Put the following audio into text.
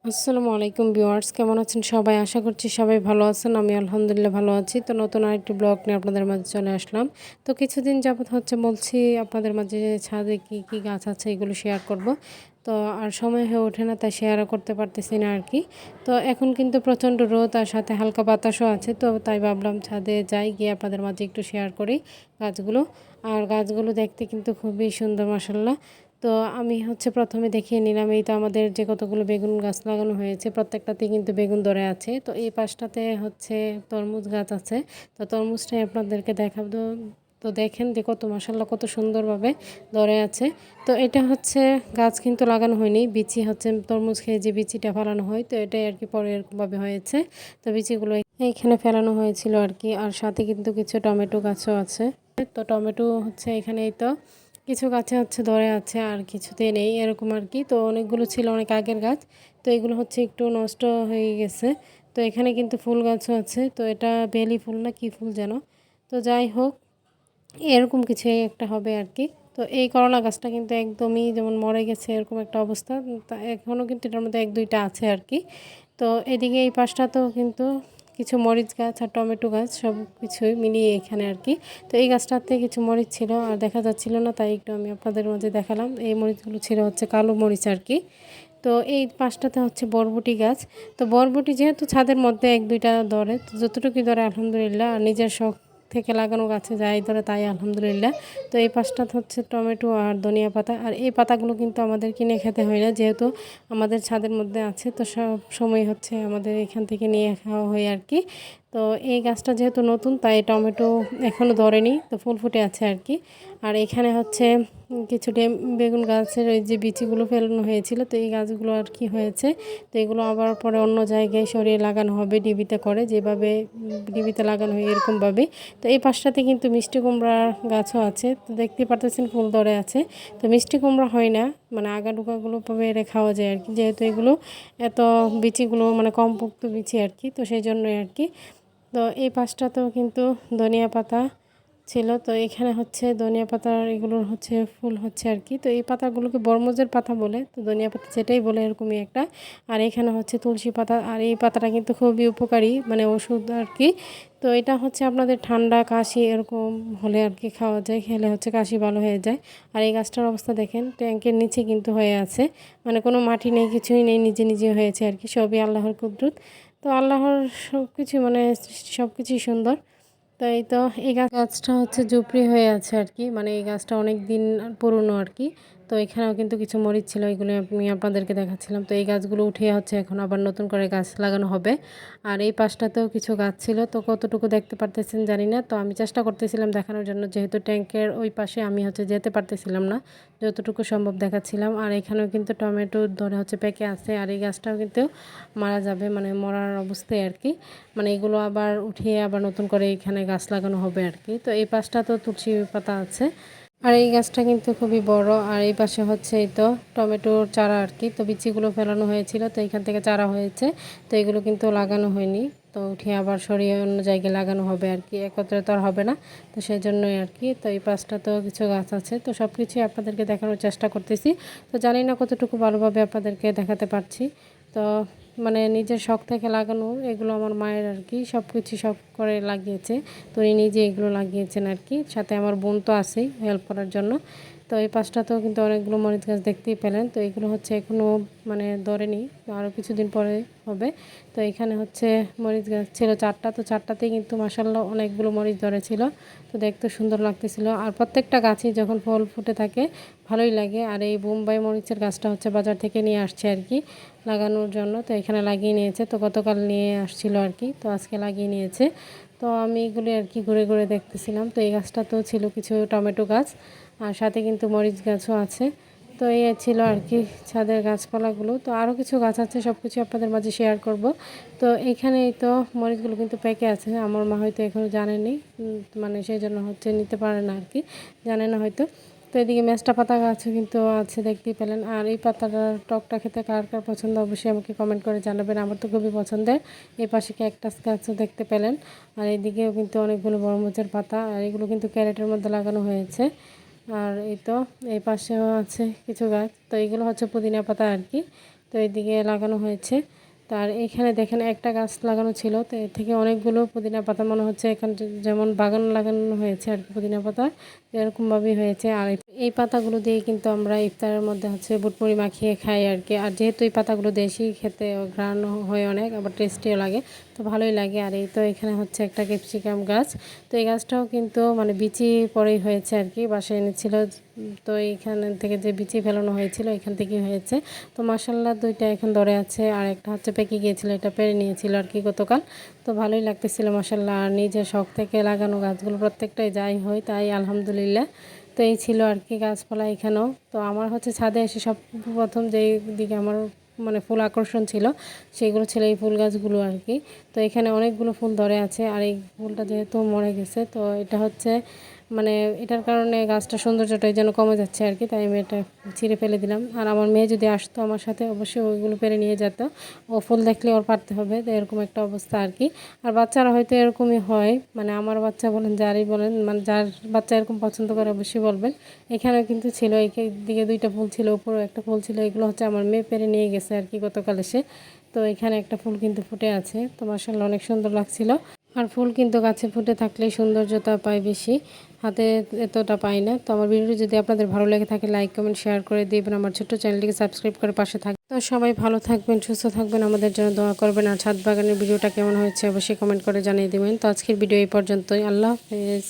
আসসালামু আলাইকুম ভিউয়ার্স, কেমন আছেন সবাই? আশা করছি সবাই ভালো আছেন। আমি আলহামদুলিল্লাহ ভালো আছি। তো নতুন আরেকটি ব্লগ নিয়ে আপনাদের মাঝে চলে আসলাম। তো কিছুদিন যাবত হচ্ছে বলছি আপনাদের মাঝে ছাদে কি কি গাছ আছে এগুলো শেয়ার করব। তো আর সময় হয়ে ওঠে না, তাই শেয়ারও করতে পারতেছি না আর কি। তো এখন কিন্তু প্রচণ্ড রোদ আর সাথে হালকা বাতাসও আছে, তো তাই ভাবলাম ছাদে যাই, গিয়ে আপনাদের মাঝে একটু শেয়ার করি গাছগুলো। আর গাছগুলো দেখতে কিন্তু খুবই সুন্দর মাশাআল্লাহ। তো আমি হচ্ছে প্রথমে দেখিয়ে নিলাম, এই তো আমাদের যে কতগুলো বেগুন গাছ লাগানো হয়েছে প্রত্যেকটাতেই কিন্তু বেগুন ধরে আছে। তো এই পাশটাতে হচ্ছে তরমুজ গাছ আছে। তো তরমুজটাই আপনাদেরকে দেখাবো। তো দেখেন যে কত মাশাআল্লাহ কত সুন্দরভাবে ধরে আছে। তো এটা হচ্ছে গাছ কিন্তু লাগানো হয়নি, বিচি হচ্ছে তরমুজ খেয়ে যে বিচিটা ফেলানো হয়, তো এটাই আর কি পরে এরকমভাবে হয়েছে। তো বিচিগুলো এইখানে ফেলানো হয়েছিল আর কি। আর সাথে কিন্তু কিছু টমেটো গাছও আছে। তো টমেটো হচ্ছে এখানে এই তো কিছু গাছে হচ্ছে ধরে আছে আর কিছুতে নেই এরকম আর কি। তো অনেকগুলো ছিল অনেক আগের গাছ, তো এগুলো হচ্ছে একটু নষ্ট হয়ে গেছে। তো এখানে কিন্তু ফুল গাছও আছে, তো এটা বেলি ফুল না কি ফুল যেন। তো যাই হোক, এরকম কিছু একটা হবে আর কি। তো এই করলা গাছটা কিন্তু একদমই যেমন মরে গেছে এরকম একটা অবস্থা। তা এখনও কিন্তু এটার মধ্যে এক দুইটা আছে আর কি। তো এদিকে এই পাশটাতেও কিন্তু কিছু মরিচ গাছ আর টমেটো গাছ সব কিছুই মিলিয়ে এখানে আর কি। তো এই গাছটাতে কিছু মরিচ ছিল আর দেখা যাচ্ছিল না, তাই একটু আমি আপনাদের মধ্যে দেখালাম। এই মরিচগুলো ছিল হচ্ছে কালো মরিচ আর কি। তো এই পাশটাতে হচ্ছে বরবটি গাছ। তো বরবটি যেহেতু ছাদের মধ্যে এক দুইটা ধরে, তো যতটুকুই ধরে আলহামদুলিল্লাহ। আর নিজের শখ থেকে লাগানো গাছে যাই ধরে তাই আলহামদুলিল্লাহ। তো এই পাশটাতে হচ্ছে টমেটো আর ধনিয়া পাতা। আর এই পাতাগুলো কিন্তু আমাদের কিনে খেতে হয় না, যেহেতু আমাদের ছাদের মধ্যে আছে। তো সব সময় হচ্ছে আমাদের এখান থেকে নিয়ে খাওয়া হয় আর কি। তো এই গাছটা যেহেতু নতুন, তাই টমেটো এখনও ধরেনি, তো ফুল ফুটে আছে আর কি। আর এখানে হচ্ছে কিছু বেগুন গাছের ওই যে বিচিগুলো ফেলানো হয়েছিল, তো এই গাছগুলো আর কি হয়েছে। তো এগুলো আবার পরে অন্য জায়গায় সরিয়ে লাগানো হবে ডিবিতে করে, যেভাবে ডিবিতে লাগানো হয় এরকমভাবে। তো এই পাশটাতে কিন্তু মিষ্টি কুমড়া গাছও আছে, তো দেখতে পারতেছেন ফুল ধরে আছে। তো মিষ্টি কুমড়া হয় না, মানে আগাডুকাগুলো পেরে খাওয়া যায় আর কি, যেহেতু এগুলো এত বিচিগুলো মানে কম পোক্ত বিচি আর কি, তো সেই জন্যই আর কি। তো এই পাশটাতেও কিন্তু ধনিয়া পাতা ছিল। তো এখানে হচ্ছে ধনিয়া পাতার এগুলোর হচ্ছে ফুল হচ্ছে আর কি। তো এই পাতাগুলোকে বরমুজের পাতা বলে, তো ধনিয়া পাতা যেটাই বলে এরকমই একটা। আর এখানে হচ্ছে তুলসী পাতা, আর এই পাতাটা কিন্তু খুবই উপকারী, মানে ওষুধ আর কি। তো এটা হচ্ছে আপনাদের ঠান্ডা কাশি এরকম হলে আর কি খাওয়া যায়, খেলে হচ্ছে কাশি ভালো হয়ে যায়। আর এই গাছটার অবস্থা দেখেন, ট্যাঙ্কের নিচে কিন্তু হয়ে আছে, মানে কোনো মাটি নেই কিছুই নেই, নিজে নিজে হয়েছে আর কি, সবই আল্লাহর কুদরত। তো আল্লাহর সব কিছু মানে সব কিছুই সুন্দর। তো এই তো এই গাছটা হচ্ছে ঝুপড়ি হয়ে আছে আর কি, মানে এই গাছটা অনেক দিন পুরনো আর কি। তো এখানেও কিন্তু কিছু মরিচ ছিল, এগুলো আমি আপনাদেরকে দেখাচ্ছিলাম। তো এই গাছগুলো উঠিয়ে হচ্ছে এখন আবার নতুন করে গাছ লাগানো হবে। আর এই পাশটাতেও কিছু গাছ ছিল, তো কতটুকু দেখতে পারতেছেন জানি না। তো আমি চেষ্টা করতেছিলাম দেখানোর জন্য, যেহেতু ট্যাঙ্কের ওই পাশে আমি হচ্ছে যেতে পারতেছিলাম না, যতটুকু সম্ভব দেখাচ্ছিলাম। আর এখানেও কিন্তু টমেটো ধরে হচ্ছে পেকে আছে, আর এই গাছটাও কিন্তু মারা যাবে, মানে মরার অবস্থায় আর কি। মানে এগুলো আবার উঠিয়ে আবার নতুন করে এখানে গাছ লাগানো হবে আর কি। তো এই পাশটা তো তুলসী পাতা আছে। আর এই গাছটা কিন্তু খুবই বড়। আর এই পাশে হচ্ছে এই তো টমেটোর চারা আর কি। তো বিচিগুলো ফেলানো হয়েছিল, তো এখান থেকে চারা হয়েছে। তো এগুলো কিন্তু লাগানো হয়নি, তো উঠিয়ে আবার সরিয়ে অন্য জায়গায় লাগানো হবে আর কি, একত্রে তো আর হবে না। তো সেই জন্যই আর কি। তো এই পাশটাতেও কিছু গাছ আছে, তো সব কিছুই আপনাদেরকে দেখানোর চেষ্টা করতেছি। তো জানি না কতটুকু ভালোভাবে আপনাদেরকে দেখাতে পারছি। তো মানে নিজের শখ থেকে লাগানো এগুলো আমার মায়ের আর কি, সব কিছু শখ করে লাগিয়েছে। তো উনি নিজে এগুলো লাগিয়েছেন আর কি, সাথে আমার বোন তো আছেই হেল্প করার জন্য। তো এই পাশটাতেও কিন্তু অনেকগুলো মরিচ গাছ দেখতেই পেলেন। তো এগুলো হচ্ছে এখনও মানে ধরেনি, আরও কিছুদিন পরে হবে। তো এখানে হচ্ছে মরিচ গাছ ছিল চারটা, তো চারটাতেই কিন্তু মাসাল্লাহ অনেকগুলো মরিচ ধরেছিল। তো দেখতে সুন্দর লাগতেছিল। আর প্রত্যেকটা গাছই যখন ফল ফুটে থাকে ভালোই লাগে। আর এই বোম্বাই মরিচের গাছটা হচ্ছে বাজার থেকে নিয়ে আসছে আর কি লাগানোর জন্য। তো এখানে লাগিয়ে নিয়েছে, তো গতকাল নিয়ে আসছিল আর কি, তো আজকে লাগিয়ে নিয়েছে। তো আমি এগুলি আর কি ঘুরে ঘুরে দেখতেছিলাম। তো এই গাছটা তো ছিল কিছু টমেটো গাছ, আর সাথে কিন্তু মরিচ গাছও আছে। তো এই ছিল আর কি ছাদের গাছপালাগুলো। তো আরও কিছু গাছ আছে, সব কিছু আপনাদের মাঝে শেয়ার করব। তো এইখানেই তো মরিচগুলো কিন্তু পেকে আছে, আমার মা হয়তো এখনও জানেনি, মানে সেই জন্য হচ্ছে নিতে পারে না আর কি, জানে না হয়তো। তো এদিকে মেস্টা পাতা গাছও কিন্তু আছে, দেখতেই পেলেন। আর এই পাতাটা টকটা খেতে কার কার পছন্দ অবশ্যই আমাকে কমেন্ট করে জানাবেন, আমার তো খুবই পছন্দের। এই পাশে ক্যাকটাস গাছও দেখতে পেলেন। আর এইদিকেও কিন্তু অনেকগুলো বড়মরিচের পাতা, আর এগুলো কিন্তু ক্যারেটের মধ্যে লাগানো হয়েছে। আর এই তো এই পাশেও আছে কিছু গাছ, তো এইগুলো হচ্ছে পুদিনা পাতা আর কি। তো এইদিকে লাগানো হয়েছে। তার এইখানে দেখেন একটা গাছ লাগানো ছিল, তো এর থেকে অনেকগুলো পুদিনা পাতা মনে হচ্ছে এখানে যেমন বাগান লাগানো হয়েছে আর কি পুদিনা পাতা এরকমভাবেই হয়েছে। আর এই পাতাগুলো দিয়ে কিন্তু আমরা ইফতারের মধ্যে হচ্ছে বুটমুড়ি মাখিয়ে খাই আর কি। আর যেহেতু এই পাতাগুলো দেশি, খেতে ঘ্রাণ হয় অনেক, আবার টেস্টিও লাগে, তো ভালোই লাগে। আর এই তো এখানে হচ্ছে একটা ক্যাপসিকাম গাছ, তো এই গাছটাও কিন্তু মানে বিচি পরেই হয়েছে আর কি, বাসায় এনেছিল। তো এইখান থেকে যে বিচি ফেলানো হয়েছিল এখান থেকেই হয়েছে। তো মাশাল্লাহ দুইটা এখন ধরে আছে, আর একটা হচ্ছে পেকে গিয়েছিল, এটা পেরে নিয়েছিল আর কি গতকাল। তো ভালোই লাগতেছিল মাশাল্লাহ। আর নিজের শখ থেকে লাগানো গাছগুলো প্রত্যেকটাই যাই হয় তাই আলহামদুলিল্লাহ। তো এই ছিল আর কি গাছপালা এখানেও। তো আমার হচ্ছে ছাদে এসে সব প্রথম যেই দিকে আমার মানে ফুল আকর্ষণ ছিল সেইগুলো ছিল এই ফুল গাছগুলো আর কি। তো এখানে অনেকগুলো ফুল ধরে আছে, আর এই ফুলটা যেহেতু মরে গেছে তো এটা হচ্ছে মানে এটার কারণে গাছটার সৌন্দর্যটাই যেন কমে যাচ্ছে আর কি, তাই আমি এটা ছিঁড়ে ফেলে দিলাম। আর আমার মেয়ে যদি আসতো আমার সাথে অবশ্যই ওইগুলো পেরে নিয়ে যেত, ও ফুল দেখলে ওর পারতে হবে, তো এরকম একটা অবস্থা আর কি। আর বাচ্চারা হয়তো এরকমই হয়, মানে আমার বাচ্চা বলেন যারই বলেন, মানে যার বাচ্চা এরকম পছন্দ করে অবশ্যই বলবেন। এখানেও কিন্তু ছিল, এই দিকে দুইটা ফুল ছিল, উপরেও একটা ফুল ছিল, এগুলো হচ্ছে আমার মেয়ে পেরে নিয়ে গেছে আর কি গতকাল এসে। তো এখানে একটা ফুল কিন্তু ফুটে আছে, তো মাশাআল্লাহ অনেক সুন্দর লাগছিল। আর ফুল কিন্তু গাছে ফুটে থাকলেই সৌন্দর্যতা পায় বেশি, হাতে এতটা পাই না। তো আমার ভিডিওটি যদি আপনাদের ভালো লেগে থাকে লাইক কমেন্ট শেয়ার করে দিবেন, আমার ছোট্ট চ্যানেলটিকে সাবস্ক্রাইব করে পাশে থাকবেন। তো সবাই ভালো থাকবেন, সুস্থ থাকবেন, আমাদের জন্য দোয়া করবেন। আর ছাদ বাগানের ভিডিওটা কেমন হয়েছে অবশ্যই কমেন্ট করে জানিয়ে দেবেন। তো আজকের ভিডিও এই পর্যন্তই, আল্লাহ হাফেজ।